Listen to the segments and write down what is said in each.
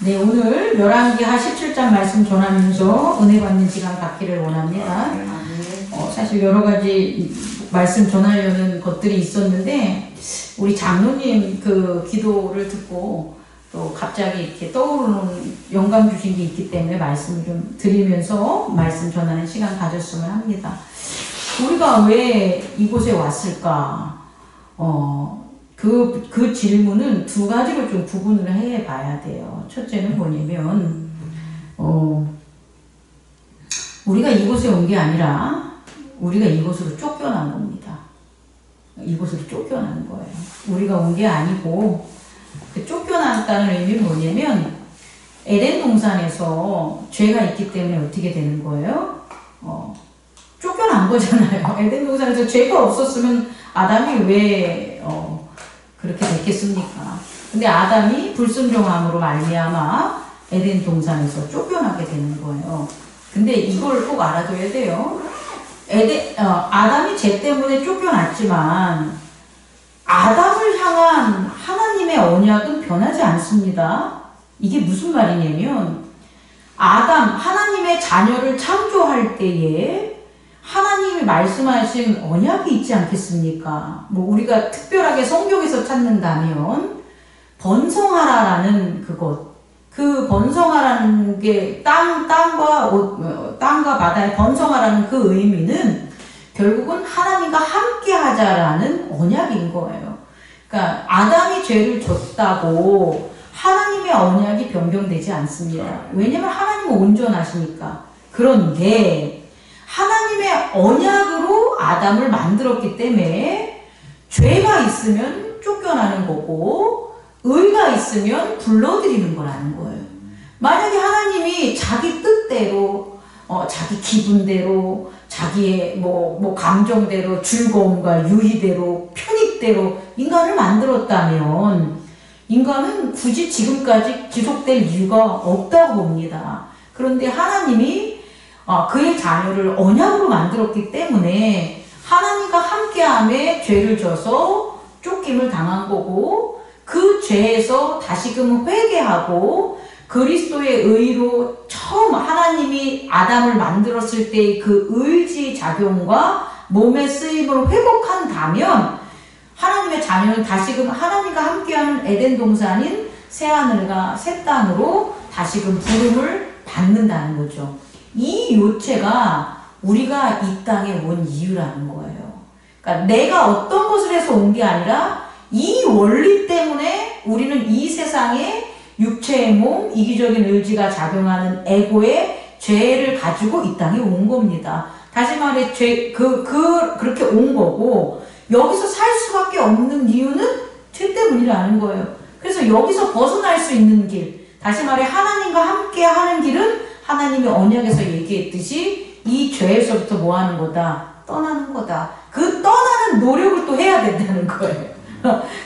네, 오늘 열왕기하 17장 말씀 전하면서 은혜 받는 시간 갖기를 원합니다. 사실 여러 가지 말씀 전하려는 것들이 있었는데 우리 장로님 그 기도를 듣고 또 갑자기 이렇게 떠오르는 영감 주신 게 있기 때문에 말씀을 좀 드리면서 말씀 전하는 시간 가졌으면 합니다. 우리가 왜 이곳에 왔을까? 그 질문은 두 가지로 좀 구분을 해 봐야 돼요. 첫째는 뭐냐면, 우리가 이곳에 온 게 아니라, 우리가 이곳으로 쫓겨난 겁니다. 이곳으로 쫓겨난 거예요. 우리가 온 게 아니고, 그 쫓겨났다는 의미는 뭐냐면, 에덴 동산에서 죄가 있기 때문에 어떻게 되는 거예요? 쫓겨난 거잖아요. 에덴 동산에서 죄가 없었으면 아담이 왜, 그렇게 됐겠습니까? 근데 아담이 불순종함으로 말미암아 에덴 동산에서 쫓겨나게 되는 거예요. 근데 이걸 꼭 알아둬야 돼요. 아담이 죄 때문에 쫓겨났지만 아담을 향한 하나님의 언약은 변하지 않습니다. 이게 무슨 말이냐면 하나님의 자녀를 창조할 때에 하나님이 말씀하신 언약이 있지 않겠습니까? 뭐 우리가 특별하게 성경에서 찾는다면 번성하라라는 그것, 그 번성하라는 게 땅과 바다에 번성하라는 그 의미는 결국은 하나님과 함께 하자라는 언약인 거예요. 그러니까 아담이 죄를 졌다고 하나님의 언약이 변경되지 않습니다. 왜냐하면 하나님은 온전하시니까. 그런데 하나님의 언약으로 아담을 만들었기 때문에 죄가 있으면 쫓겨나는 거고 의가 있으면 불러들이는 거라는 거예요. 만약에 하나님이 자기 뜻대로 자기 기분대로 자기의 뭐 감정대로 즐거움과 유희대로 편익대로 인간을 만들었다면 인간은 굳이 지금까지 지속될 이유가 없다고 봅니다. 그런데 하나님이 그의 자녀를 언약으로 만들었기 때문에 하나님과 함께함에 죄를 져서 쫓김을 당한 거고 그 죄에서 다시금 회개하고 그리스도의 의로 처음 하나님이 아담을 만들었을 때의 그 의지 작용과 몸의 쓰임을 회복한다면 하나님의 자녀는 다시금 하나님과 함께하는 에덴 동산인 새하늘과 새 땅으로 다시금 부름을 받는다는 거죠. 이 요체가 우리가 이 땅에 온 이유라는 거예요. 그러니까 내가 어떤 것을 해서 온 게 아니라 이 원리 때문에 우리는 이 세상에 육체의 몸, 이기적인 의지가 작용하는 에고의 죄를 가지고 이 땅에 온 겁니다. 다시 말해 그렇게 온 거고 여기서 살 수밖에 없는 이유는 죄 때문이라는 거예요. 그래서 여기서 벗어날 수 있는 길, 다시 말해 하나님과 함께 하는 길은 하나님의 언약에서 얘기했듯이 이 죄에서부터 뭐 하는 거다? 떠나는 거다. 그 떠나는 노력을 또 해야 된다는 거예요.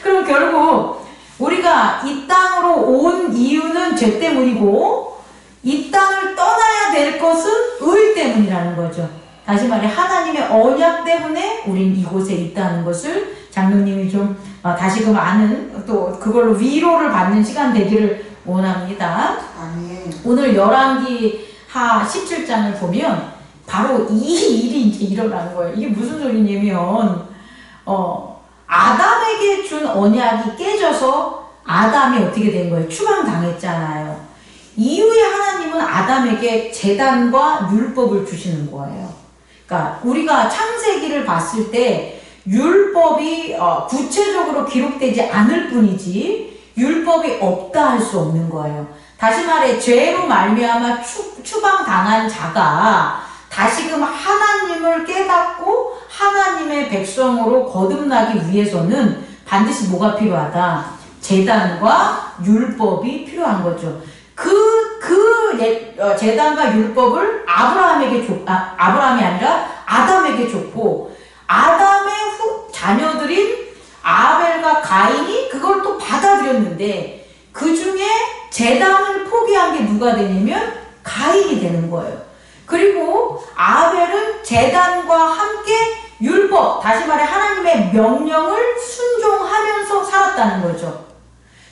그럼 결국 우리가 이 땅으로 온 이유는 죄 때문이고 이 땅을 떠나야 될 것은 의 때문이라는 거죠. 다시 말해 하나님의 언약 때문에 우린 이곳에 있다는 것을 장로님이 좀 다시금 아는 또 그걸로 위로를 받는 시간 되기를 원합니다. 오늘 열왕기하 17장을 보면 바로 이 일이 이제 일어나는 거예요. 이게 무슨 소리냐면 아담에게 준 언약이 깨져서 아담이 어떻게 된 거예요? 추방당했잖아요. 이후에 하나님은 아담에게 제단과 율법을 주시는 거예요. 그러니까 우리가 창세기를 봤을 때 율법이 구체적으로 기록되지 않을 뿐이지 율법이 없다 할 수 없는 거예요. 다시 말해 죄로 말미암아 추방당한 자가 다시금 하나님을 깨닫고 하나님의 백성으로 거듭나기 위해서는 반드시 뭐가 필요하다? 제단과 율법이 필요한 거죠. 제단과 율법을 아브라함이 아니라 아담에게 줬고 아담의 자녀들인 아벨과 가인이 그걸 또 받아들였는데 그 중에 제단을 포기한 게 누가 되냐면 가인이 되는 거예요. 그리고 아벨은 제단과 함께 율법, 다시 말해 하나님의 명령을 순종하면서 살았다는 거죠.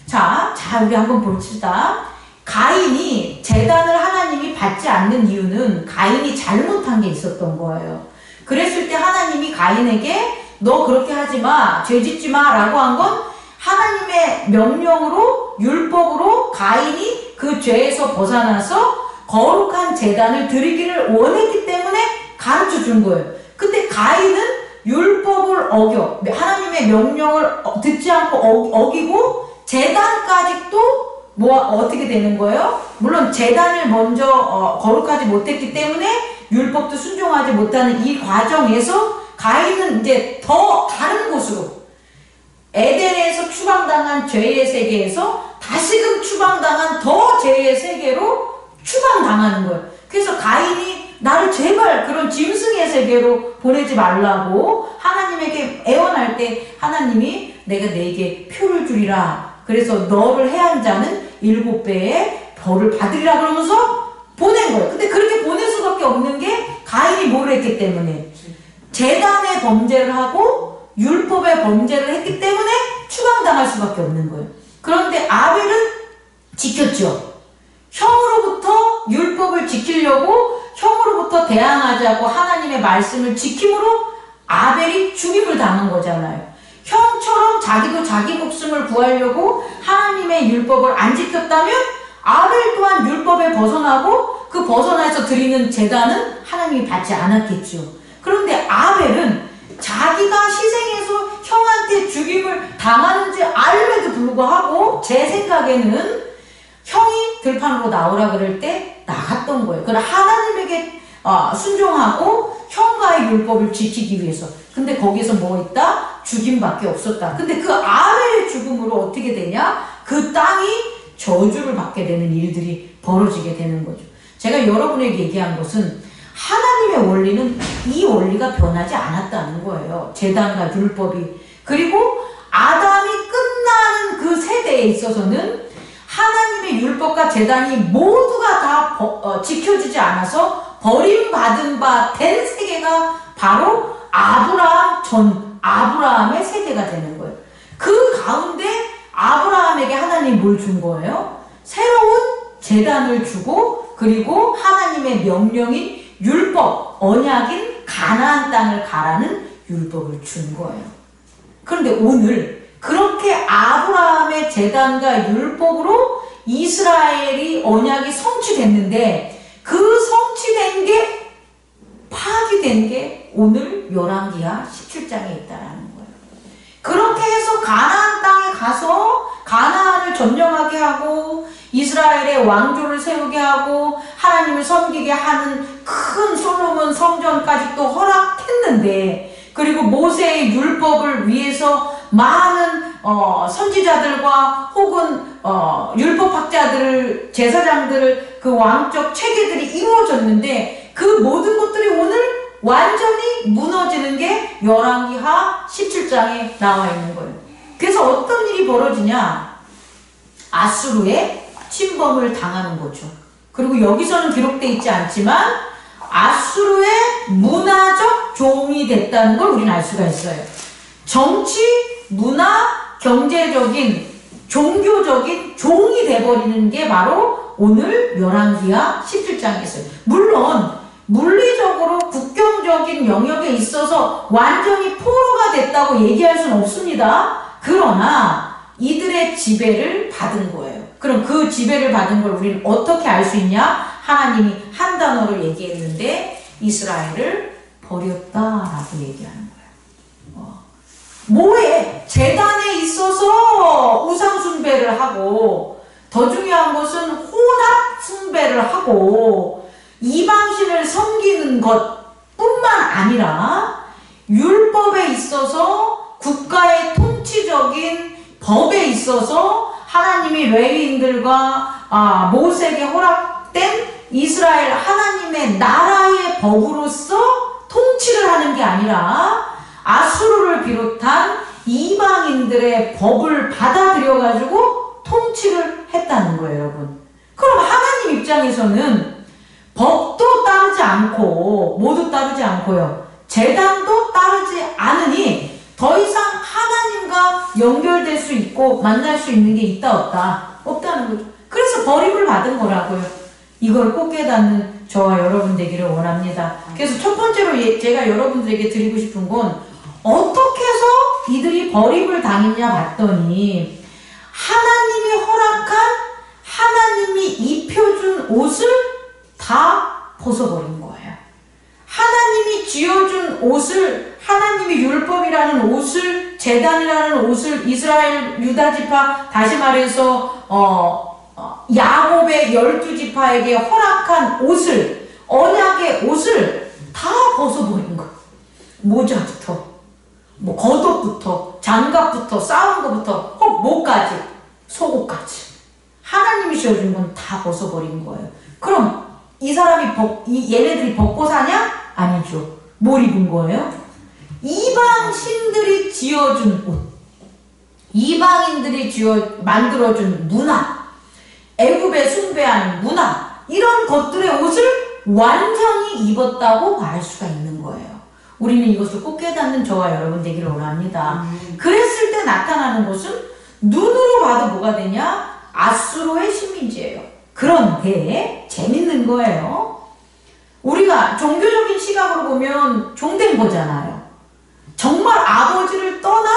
자 우리 한번 봅시다. 가인이 재단을 하나님이 받지 않는 이유는 가인이 잘못한 게 있었던 거예요. 그랬을 때 하나님이 가인에게 너 그렇게 하지 마, 죄 짓지 마 라고 한 건 하나님의 명령으로, 율법으로 가인이 그 죄에서 벗어나서 거룩한 재단을 드리기를 원했기 때문에 가르쳐 준 거예요. 근데 가인은 율법을 어겨, 하나님의 명령을 듣지 않고 어기고 재단까지 또 어떻게 되는 거예요? 물론 재단을 먼저 거룩하지 못했기 때문에 율법도 순종하지 못하는 이 과정에서 가인은 이제 더 다른 곳으로 에덴에서 추방당한 죄의 세계에서 다시금 추방당한 더 죄의 세계로 추방당하는 거예요. 그래서 가인이 나를 제발 그런 짐승의 세계로 보내지 말라고 하나님에게 애원할 때 하나님이 내가 네게 표를 주리라. 그래서 너를 해한 자는 7배의 벌을 받으리라 그러면서 보낸 거예요. 근데 그렇게 보낼 수밖에 없는 게 가인이 뭘 했기 때문에 재단의 범죄를 하고 율법의 범죄를 했기 때문에 추방당할 수밖에 없는 거예요. 그런데 아벨은 지켰죠. 형으로부터 율법을 지키려고 형으로부터 대항하자고 하나님의 말씀을 지킴으로 아벨이 죽임을 당한 거잖아요. 형처럼 자기도 자기 목숨을 구하려고 하나님의 율법을 안 지켰다면 아벨 또한 율법에 벗어나고 그 벗어나서 드리는 제단은 하나님이 받지 않았겠죠. 그런데 아벨은 자기가 희생해서 형한테 죽임을 당하는지 알면도 불구하고 제 생각에는 형이 들판으로 나오라 그럴 때 나갔던 거예요. 그러나 하나님에게 순종하고 형과의 율법을 지키기 위해서. 근데 거기서 뭐 있다? 죽임밖에 없었다. 근데 그 아벨의 죽음으로 어떻게 되냐? 그 땅이 저주를 받게 되는 일들이 벌어지게 되는 거죠. 제가 여러분에게 얘기한 것은 하나님의 원리는 이 원리가 변하지 않았다는 거예요. 제단과 율법이. 그리고 아담이 끝나는 그 세대에 있어서는 하나님의 율법과 제단이 모두가 다 지켜지지 않아서 버림받은 바 된 세계가 바로 아브라함의 세대가 되는 거예요. 그 가운데 아브라함에게 하나님이 뭘 준 거예요? 새로운 제단을 주고 그리고 하나님의 명령인 율법, 언약인 가나안 땅을 가라는 율법을 준 거예요. 그런데 오늘 그렇게 아브라함의 제단과 율법으로 이스라엘이 언약이 성취됐는데 그 성취된 게 파기된 게 오늘 열왕기하 17장에 있다라는 거예요. 그렇게 해서 가나안 땅에 가서 가나안을 점령하게 하고 이스라엘의 왕조를 세우게 하고 하나님을 섬기게 하는 큰 솔로몬 성전까지 또 허락했는데 그리고 모세의 율법을 위해서 많은 선지자들과 혹은 율법학자들을 제사장들을 그 왕적 체계들이 이루어졌는데 그 모든 것들이 오늘 완전히 무너지는 게 열왕기하 17장에 나와 있는 거예요. 그래서 어떤 일이 벌어지냐? 아수르의 침범을 당하는 거죠. 그리고 여기서는 기록되어 있지 않지만 아수르의 문화적 종이 됐다는 걸 우리는 알 수가 있어요. 정치, 문화, 경제적인, 종교적인 종이 돼버리는 게 바로 오늘 열왕기하 17장에 있어요. 물론 물리적으로 국경적인 영역에 있어서 완전히 포로가 됐다고 얘기할 수는 없습니다. 그러나 이들의 지배를 받은 거예요. 그럼 그 지배를 받은 걸 우리는 어떻게 알 수 있냐? 하나님이 한 단어로 얘기했는데 이스라엘을 버렸다라고 얘기하는 거예요. 뭐에? 제단에 있어서 우상 숭배를 하고 더 중요한 것은 혼합 숭배를 하고 이방신을 섬기는 것뿐만 아니라 율법에 있어서 국가의 통치적인 법에 있어서 하나님이 레위인들과 모세에게 허락된 이스라엘 하나님의 나라의 법으로서 통치를 하는 게 아니라 아수르를 비롯한 이방인들의 법을 받아들여가지고 통치를 했다는 거예요, 여러분. 그럼 하나님 입장에서는 법도 따르지 않고 모두 따르지 않고요. 제단도 따르지 않으니 더 이상 하나님과 연결될 수 있고 만날 수 있는 게 있다 없다? 없다는 거죠. 그래서 버림을 받은 거라고요. 이걸 꼭 깨닫는 저와 여러분 되기를 원합니다. 그래서 첫 번째로 제가 여러분들에게 드리고 싶은 건 어떻게 해서 이들이 버림을 당했냐 봤더니 하나님이 허락한 하나님이 입혀준 옷을 다 벗어버린 거예요. 하나님이 지어준 옷을 하나님이 율법이라는 옷을 제단이라는 옷을 이스라엘 유다지파 다시 말해서 야곱의 12지파에게 허락한 옷을 언약의 옷을 다 벗어버린 거예요. 모자부터 뭐 겉옷부터 장갑부터 싸운 것부터 목까지 속옷까지 하나님이 씌워준 건 다 벗어버린 거예요. 그럼 이 사람이 얘네들이 벗고 사냐? 아니죠. 뭘 입은 거예요? 이방 신들이 지어준 옷, 이방인들이 만들어준 문화, 애굽에 숭배하는 문화, 이런 것들의 옷을 완전히 입었다고 말할 수가 있는 거예요. 우리는 이것을 꼭 깨닫는 저와 여러분 되기를 원합니다. 그랬을 때 나타나는 것은 눈으로 봐도 뭐가 되냐? 아수르의 식민지예요. 그런데 재밌는 거예요. 우리가 종교적인 시각으로 보면 종된 거잖아요. 정말 아버지를 떠나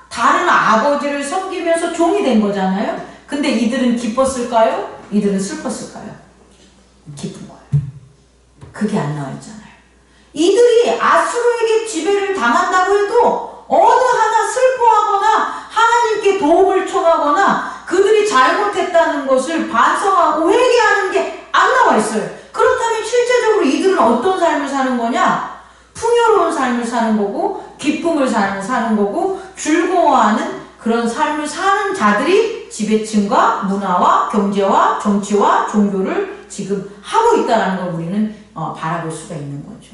다른 아버지를 섬기면서 종이 된 거잖아요. 근데 이들은 기뻤을까요? 이들은 슬펐을까요? 기쁜 거예요. 그게 안 나와 있잖아요. 이들이 아수르에게 지배를 당한다고 해도 어느 하나 슬퍼하거나 하나님께 도움을 청하거나 그들이 잘못했다는 것을 반성하고 회개하는 게 안 나와 있어요. 그렇다면 실제적으로 이들은 어떤 삶을 사는 거냐? 풍요로운 삶을 사는 거고 기쁨을 사는 거고 즐거워하는 그런 삶을 사는 자들이 지배층과 문화와 경제와 정치와 종교를 지금 하고 있다는 걸 우리는 바라볼 수가 있는 거죠.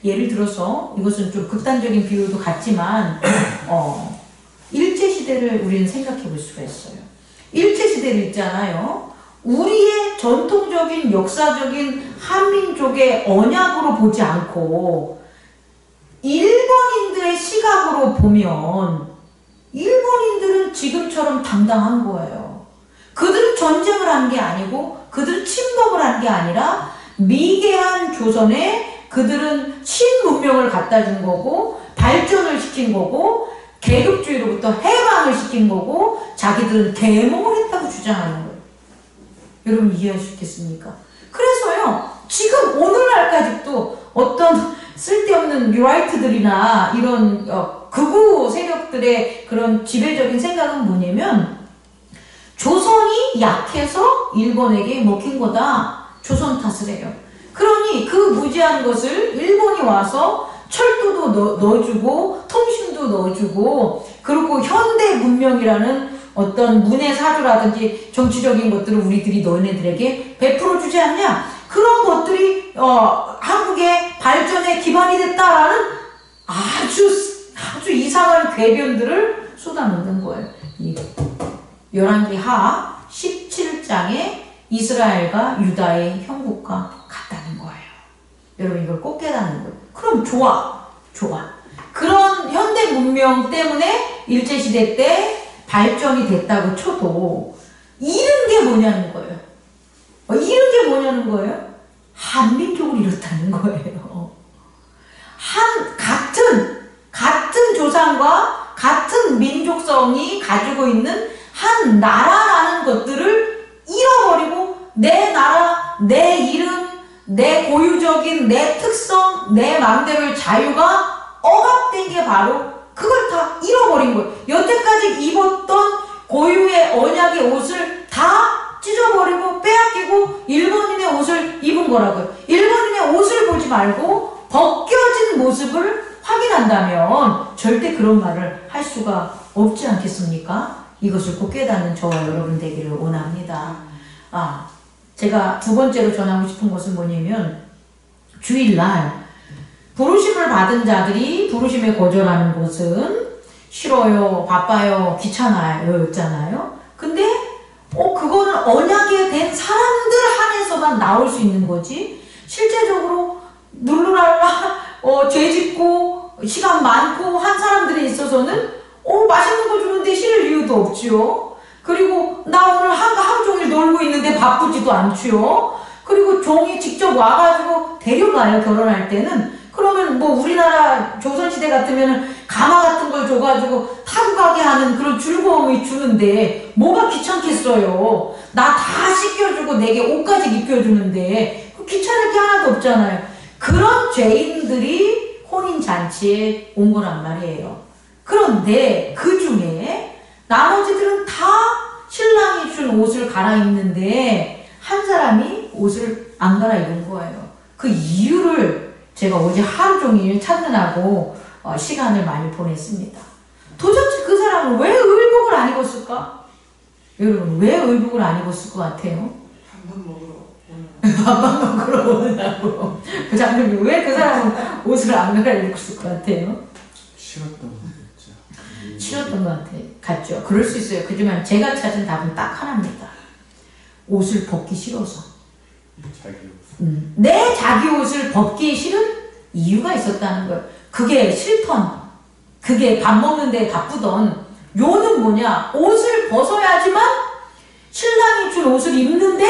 예를 들어서 이것은 좀 극단적인 비유도 같지만 일제시대를 우리는 생각해 볼 수가 있어요. 일제시대를 있잖아요. 우리의 전통적인 역사적인 한민족의 언약으로 보지 않고 일본인들의 시각으로 보면 일본인들은 지금처럼 당당한 거예요. 그들은 전쟁을 한 게 아니고 그들은 침범을 한 게 아니라 미개한 조선에 그들은 신문명을 갖다 준 거고 발전을 시킨 거고 계급주의로부터 해방을 시킨 거고 자기들은 계몽을 했다고 주장하는 거예요. 여러분 이해할 수 있겠습니까? 그래서요 지금 오늘날까지도 어떤 쓸데없는 뉴라이트들이나 이런 극우 세력들의 그런 지배적인 생각은 뭐냐면 조선이 약해서 일본에게 먹힌 거다. 조선 탓을 해요. 그러니 그 무지한 것을 일본이 와서 철도도 넣어주고 통신도 넣어주고 그리고 현대 문명이라는 어떤 문해사조라든지 정치적인 것들을 우리들이 너네들에게 베풀어주지 않냐? 그런 것들이 한국의 발전의 기반이 됐다라는 아주 이상한 궤변들을 쏟아놓는 거예요. 열왕기 하 17장에 이스라엘과 유다의 형국과 같다는 거예요. 여러분 이걸 꼭 깨닫는 거예요. 그럼 좋아. 그런 현대 문명 때문에 일제시대 때 발전이 됐다고 쳐도 잃은 게 뭐냐는 거예요. 잃은 게 뭐냐는 거예요? 한민족을 잃었다는 거예요. 같은 조상과 같은 민족성이 가지고 있는 한 나라라는 것들을 잃어버리고 내 나라, 내 이름, 내 고유적인 내 특성, 내 마음대로의 자유가 억압된 게 바로 그걸 다 잃어버린 거예요. 여태까지 입었던 고유의 언약의 옷을 다 찢어버리고 빼앗기고 일본인의 옷을 입은 거라고요. 일본인의 옷을 보지 말고 벗겨진 모습을 확인한다면 절대 그런 말을 할 수가 없지 않겠습니까? 이것을 꼭 깨닫는 저와 여러분 되기를 원합니다. 제가 두 번째로 전하고 싶은 것은 뭐냐면 주일날 부르심을 받은 자들이 부르심에 거절하는 것은 싫어요, 바빠요, 귀찮아요 였잖아요. 근데 그거는 언약에 된 사람들 한해서만 나올 수 있는 거지 실제적으로 룰루랄라 죄짓고 시간 많고 한 사람들에 있어서는 맛있는 거 주는데 싫을 이유도 없지요. 그리고 나 오늘 하루 종일 놀고 있는데 바쁘지도 않지요. 그리고 종이 직접 와가지고 데려가요, 결혼할 때는. 그러면 뭐 우리나라 조선시대 같으면 가마 같은 걸 줘가지고 타고 가게 하는 그런 즐거움이 주는데 뭐가 귀찮겠어요. 나 다 씻겨주고 내게 옷까지 입혀주는데 귀찮을 게 하나도 없잖아요. 그런 죄인들이 혼인잔치에 온 거란 말이에요. 그런데 그 중에 나머지들은 다 신랑이 준 옷을 갈아입는데 한 사람이 옷을 안 갈아입은 거예요. 그 이유를 제가 어제 하루 종일 찾느라고 시간을 많이 보냈습니다. 도대체 그 사람은 왜 의복을 안 입었을까? 여러분, 왜 의복을 안 입었을 것 같아요? 밥만 먹으러 밥만 먹으러 오느라고. 그 장면이 왜 그 사람은 옷을 안 갈아입었을 것 같아요? 싫었던 거겠죠. 싫었던 것 같죠. 그럴 수 있어요. 하지만 제가 찾은 답은 딱 하나입니다. 옷을 벗기 싫어서. 자기 옷. 내 자기 옷을 벗기 싫은 이유가 있었다는 거예요. 그게 싫던, 그게 밥 먹는데 바쁘던 요는 뭐냐? 옷을 벗어야지만 신랑이 준 옷을 입는데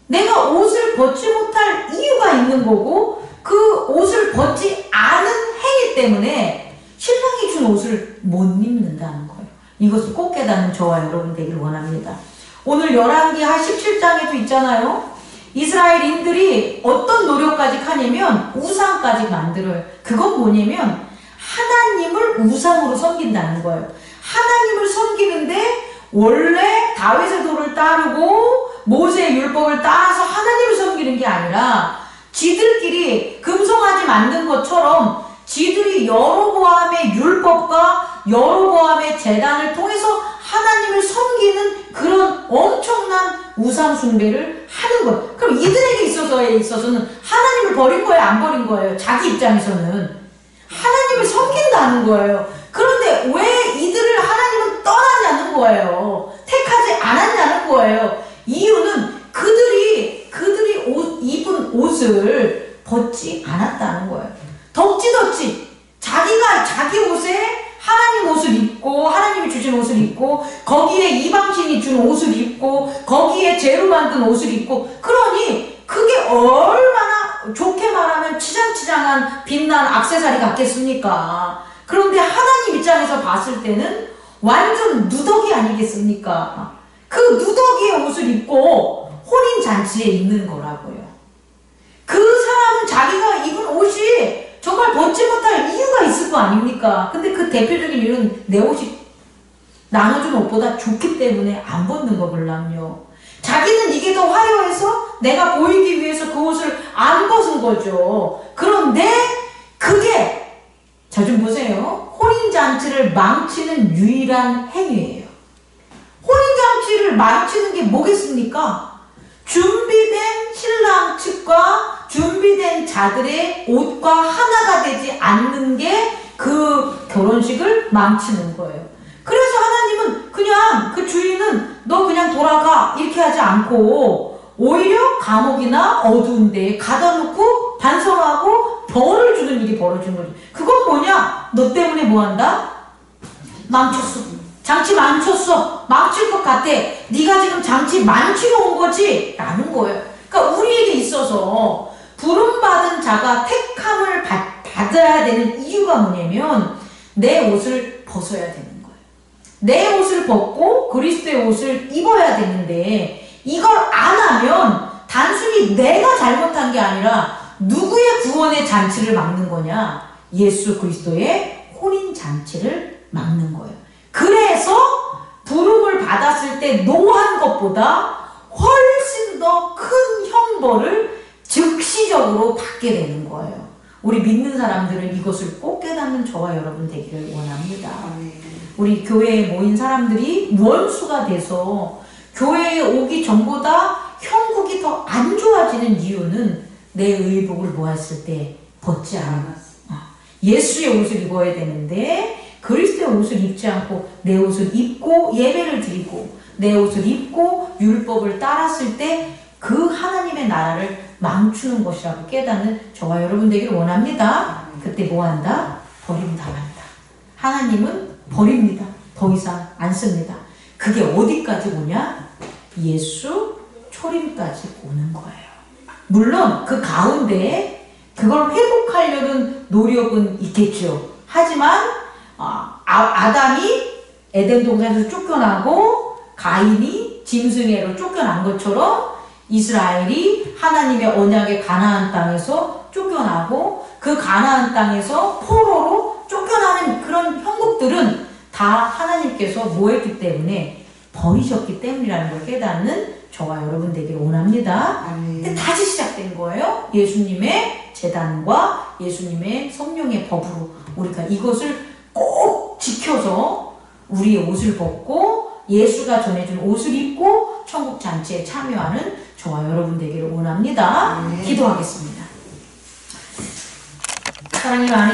내가 옷을 벗지 못할 이유가 있는 거고 그 옷을 벗지 않은 행위 때문에 신랑이 준 옷을 못 입는다는 거예요. 이것을 꼭 깨닫는 저와 여러분 되기를 원합니다. 오늘 열왕기 17장에도 있잖아요. 이스라엘인들이 어떤 노력까지 하냐면 우상까지 만들어요. 그건 뭐냐면 하나님을 우상으로 섬긴다는 거예요. 하나님을 섬기는데 원래 다윗의 도를 따르고 모세의 율법을 따라서 하나님을 섬기는 게 아니라 지들끼리 금송아지 만든 것처럼 지들이 여로보암의 율법과 여로보암의 제단을 통해서 하나님을 섬기는 그런 엄청난 우상 숭배를 하는 거예요. 그럼 이들에게 있어서는 하나님을 버린 거예요, 안 버린 거예요? 자기 입장에서는 하나님을 섬긴다는 거예요. 그런데 왜 이들을 하나님은 떠나냐는 거예요. 택하지 않았냐는 거예요. 이유는 그들이 입은 옷을 벗지 않았다는 거예요. 덕지덕지 자기가 자기 옷에 하나님 옷을 입고 하나님이 주신 옷을 입고 거기에 이방신이 준 옷을 입고 거기에 재로 만든 옷을 입고 그러니 그게 얼마나 좋게 말하면 치장치장한 빛난 액세서리 같겠습니까? 그런데 하나님 입장에서 봤을 때는 완전 누더기 아니겠습니까? 그 누더기의 옷을 입고 혼인잔치에 있는 거라고요. 그 사람은 자기가 입은 옷이 정말 벗지 못할 이유가 있을 거 아닙니까? 근데 그 대표적인 이유는 내 옷이 나눠준 옷보다 좋기 때문에 안 벗는 거걸랑요. 자기는 이게 더 화려해서 내가 보이기 위해서 그 옷을 안 벗은 거죠. 그런데 그게 자 좀 보세요. 혼인잔치를 망치는 유일한 행위예요. 혼인잔치를 망치는 게 뭐겠습니까? 준비된 신랑 측과 준비된 자들의 옷과 하나가 되지 않는 게 그 결혼식을 망치는 거예요. 그래서 하나님은 그냥 그 주인은 너 그냥 돌아가 이렇게 하지 않고 오히려 감옥이나 어두운 데에 가다 놓고 반성하고 벌을 주는 일이 벌어진 거죠. 그건 뭐냐? 너 때문에 뭐 한다? 망쳤어. 장치 망쳤어. 망칠 것 같아. 네가 지금 장치 망치러 온 거지? 라는 거예요. 그러니까 우리에게 있어서 부름받은 자가 택함을 받아야 되는 이유가 뭐냐면 내 옷을 벗어야 되는 거예요. 내 옷을 벗고 그리스도의 옷을 입어야 되는데 이걸 안 하면 단순히 내가 잘못한 게 아니라 누구의 구원의 잔치를 막는 거냐? 예수 그리스도의 혼인잔치를 막는 거예요. 그래서 부름을 받았을 때 노한 것보다 훨씬 더 큰 형벌을 즉시적으로 받게 되는 거예요. 우리 믿는 사람들은 이것을 꼭 깨닫는 저와 여러분 되기를 원합니다. 우리 교회에 모인 사람들이 원수가 돼서 교회에 오기 전보다 형국이 더 안 좋아지는 이유는 내 의복을 모았을 때 벗지 않았어. 예수의 옷을 입어야 되는데 그리스도의 옷을 입지 않고 내 옷을 입고 예배를 드리고 내 옷을 입고 율법을 따랐을 때 그 하나님의 나라를 망치는 것이라고 깨닫는 저와 여러분 되기를 원합니다. 그때 뭐한다? 버림당한다. 하나님은 버립니다. 더 이상 안 씁니다. 그 그게 어디까지 오냐? 예수 초림까지 오는 거예요. 물론 그 가운데 그걸 회복하려는 노력은 있겠죠. 하지만 아담이 에덴 동산에서 쫓겨나고 가인이 짐승애로 쫓겨난 것처럼 이스라엘이 하나님의 언약의 가나안 땅에서 쫓겨나고 그 가나안 땅에서 포로로 쫓겨나는 그런 형국들은 다 하나님께서 뭐 했기 때문에 버리셨기 때문이라는 걸 깨닫는 저와 여러분 되기를 원합니다. 근데 다시 시작된 거예요. 예수님의 제단과 예수님의 성령의 법으로 우리가 이것을 꼭 지켜서 우리의 옷을 벗고 예수가 전해준 옷을 입고 천국 잔치에 참여하는 저와 여러분 되기를 원합니다. 기도하겠습니다. 사랑이 많은